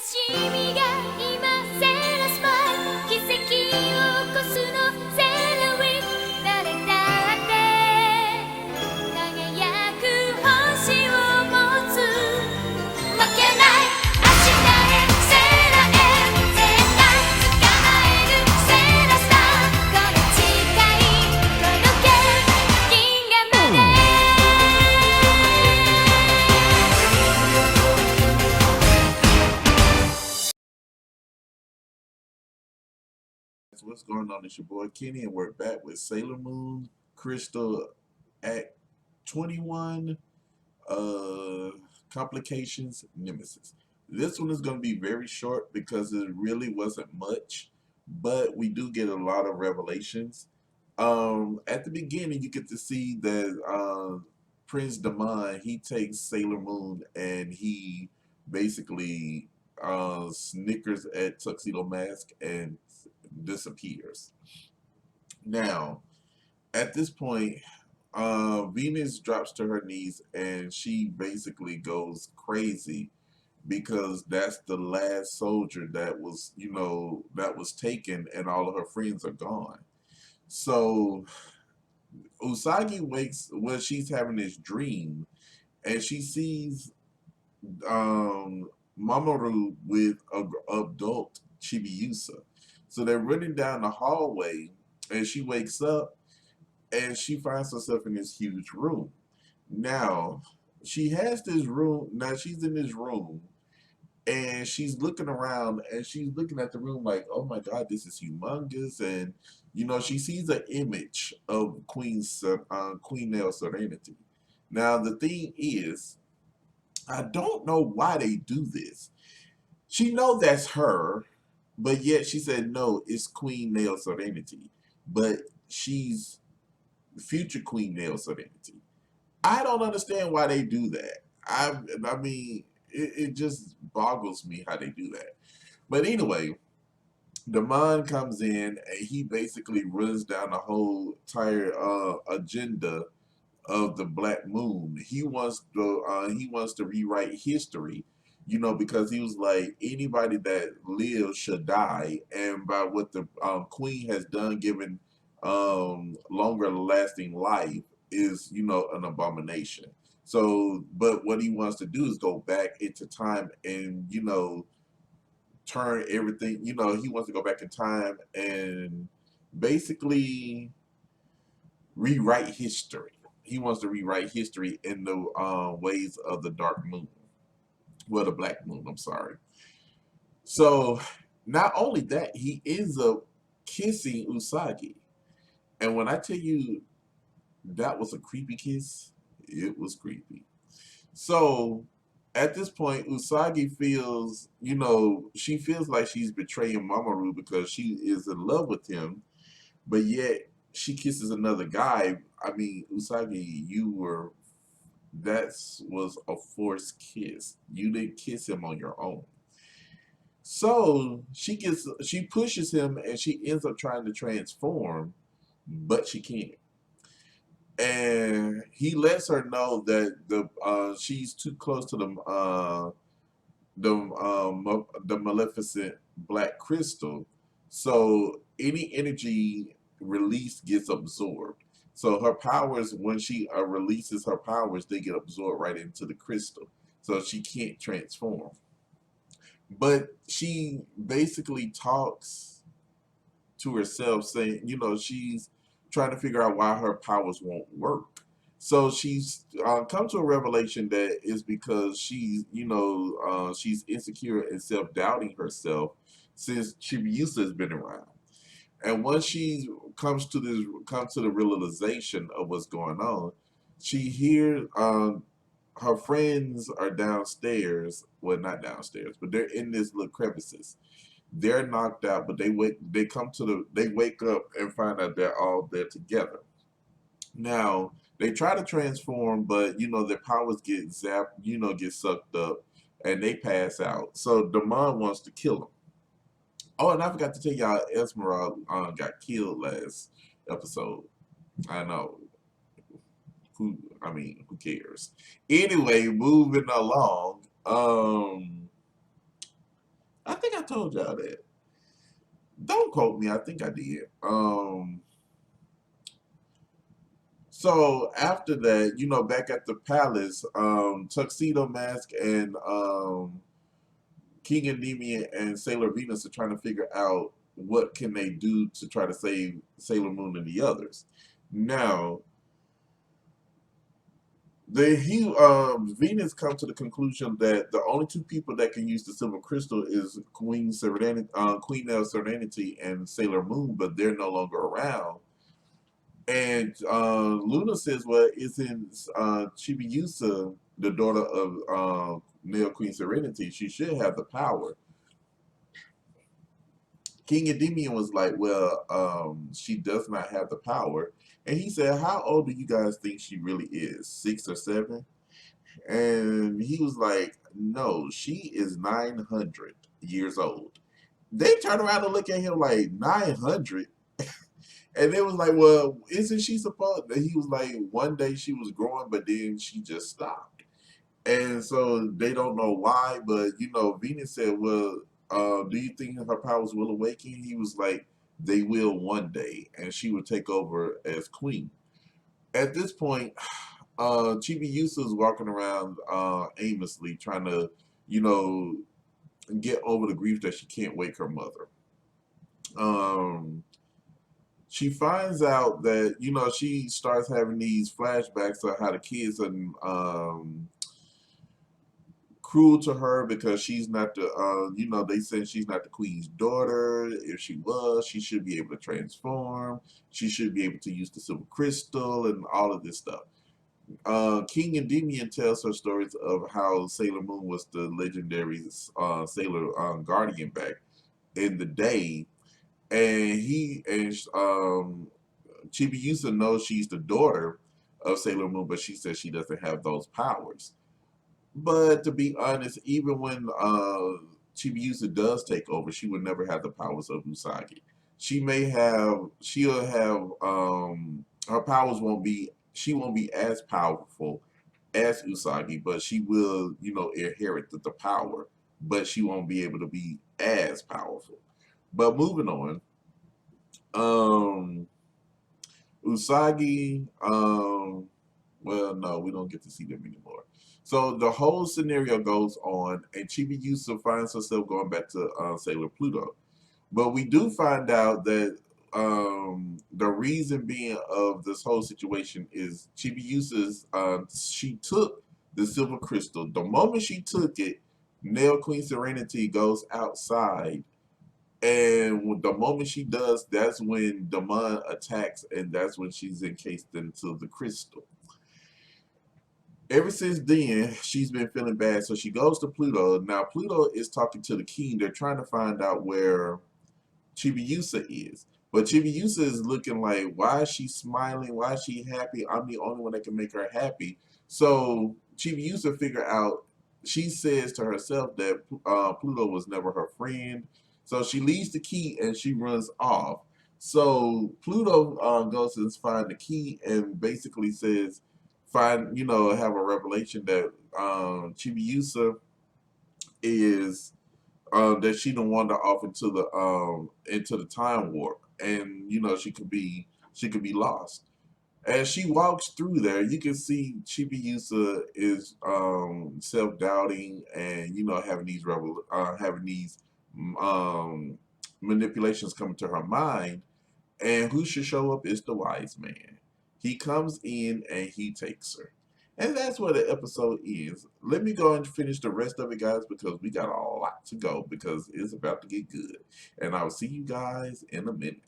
しみが今セーラスマイル奇跡を起こすのセーラウィー誰だって輝く星を持つ負けない明日へセーラへ絶対捕まえるセーラスターこの誓い届け銀河までWhat's going on? It's your boy Kenny, and we're back with Sailor Moon Crystal Act 21 uh, Complications Nemesis. This one is going to be very short because it really wasn't much, but we do get a lot of revelations. At the beginning, you get to see that Prince Damon he takes Sailor Moon and he basically snickers at Tuxedo Mask and disappears. Now, at this point, Venus drops to her knees and she basically goes crazy because that's the last soldier that was, that was taken and all of her friends are gone. So Usagi wakes, well, she's having this dream and she sees Mamoru with a adult Chibiusa. So they're running down the hallway, and she wakes up, and she finds herself in this huge room. Now, she has this room. Now she's in this room, and she's looking around, and she's looking at the room like, "Oh my God, this is humongous!" And she sees an image of Queen Nail Serenity. Now, the thing is, I don't know why they do this. She know that's her, but yet she said no, it's Queen Nail Serenity. But she's future Queen Nail Serenity. I don't understand why they do that. I mean, it just boggles me how they do that. But anyway, Damon comes in and he basically runs down the whole entire agenda of the Black Moon. He wants to rewrite history, because he was like anybody that lives should die, and by what the Queen has done, given longer lasting life, is an abomination. So, but what he wants to do is go back into time and turn everything. He wants to go back in time and basically rewrite history. He wants to rewrite history in the ways of the Dark Moon. Well, the Black Moon, I'm sorry. So, not only that, he ends up kissing Usagi. And when I tell you that was a creepy kiss, it was creepy. So, at this point, Usagi feels, she feels like she's betraying Mamoru because she is in love with him, but yet she kisses another guy. I mean, Usagi, that was a forced kiss. You didn't kiss him on your own. So she pushes him and she ends up trying to transform, but she can't. And he lets her know that she's too close to the maleficent black crystal, so any energy released gets absorbed. So her powers, when she releases her powers, they get absorbed right into the crystal, so she can't transform. But she basically talks to herself, saying, she's trying to figure out why her powers won't work. So she's come to a revelation that is because she's insecure and self doubting herself since Chibiusa has been around. And once she comes to the realization of what's going on, she hears her friends are downstairs. Well, not downstairs, but they're in this little crevices. They're knocked out, but they wake up and find out they're all there together. Now they try to transform, but their powers get zapped, get sucked up, and they pass out. So Damon wants to kill them. Oh, and I forgot to tell y'all, Esmeralda got killed last episode. I know. Who cares? Anyway, moving along. told y'all that. Don't quote me. I think I did. So after that, back at the palace, Tuxedo Mask and King Endymion and Sailor Venus are trying to figure out what can they do to try to save Sailor Moon and the others. Now, Venus comes to the conclusion that the only two people that can use the silver crystal is Queen of Serenity and Sailor Moon, but they're no longer around. And Luna says, well, isn't Chibiusa the daughter of Neo Queen Serenity? She should have the power. King Endymion was like, well, she does not have the power. And he said, how old do you guys think she really is? 6 or 7? And he was like, no, she is 900 years old. They turned around and look at him like, 900? And it was like, well, isn't she supposed? And he was like, one day she was growing, but then she just stopped. And so they don't know why, but Venus said, well, do you think her powers will awaken? He was like, they will one day, and she would take over as queen. At this point, Chibiusa is walking around aimlessly, trying to, get over the grief that she can't wake her mother. She finds out that, she starts having these flashbacks of how the kids are cruel to her because she's not they said she's not the queen's daughter. If she was, she should be able to transform. She should be able to use the silver crystal and all of this stuff. King Endymion tells her stories of how Sailor Moon was the legendary Sailor Guardian back in the day, and Chibiusa knows she's the daughter of Sailor Moon, but she says she doesn't have those powers. But to be honest, even when Chibiusa does take over, she would never have the powers of Usagi. She'll have her powers she won't be as powerful as Usagi, but she will, inherit the power, but she won't be able to be as powerful. But moving on, Usagi, well, no, we don't get to see them anymore. So the whole scenario goes on, and Chibiusa finds herself going back to Sailor Pluto. But we do find out that the reason being of this whole situation is Chibiusa's, she took the silver crystal. The moment she took it, Neo Queen Serenity goes outside. And the moment she does, that's when Damon attacks, and that's when she's encased into the crystal. Ever since then, she's been feeling bad, so she goes to Pluto. Now, Pluto is talking to the king. They're trying to find out where Chibiusa is. But Chibiusa is looking like, why is she smiling? Why is she happy? I'm the only one that can make her happy. So Chibiusa figure out, she says to herself that Pluto was never her friend. So she leaves the key and she runs off. So Pluto goes and finds the key and basically says, have a revelation that Chibiusa is that she don't wander off into the time warp, and she could be lost. As she walks through there, you can see Chibiusa is self-doubting and having these manipulations coming to her mind. And who should show up is the wise man. He comes in and he takes her. And that's where the episode is. Let me go and finish the rest of it, guys, because we got a lot to go because it's about to get good. And I'll see you guys in a minute.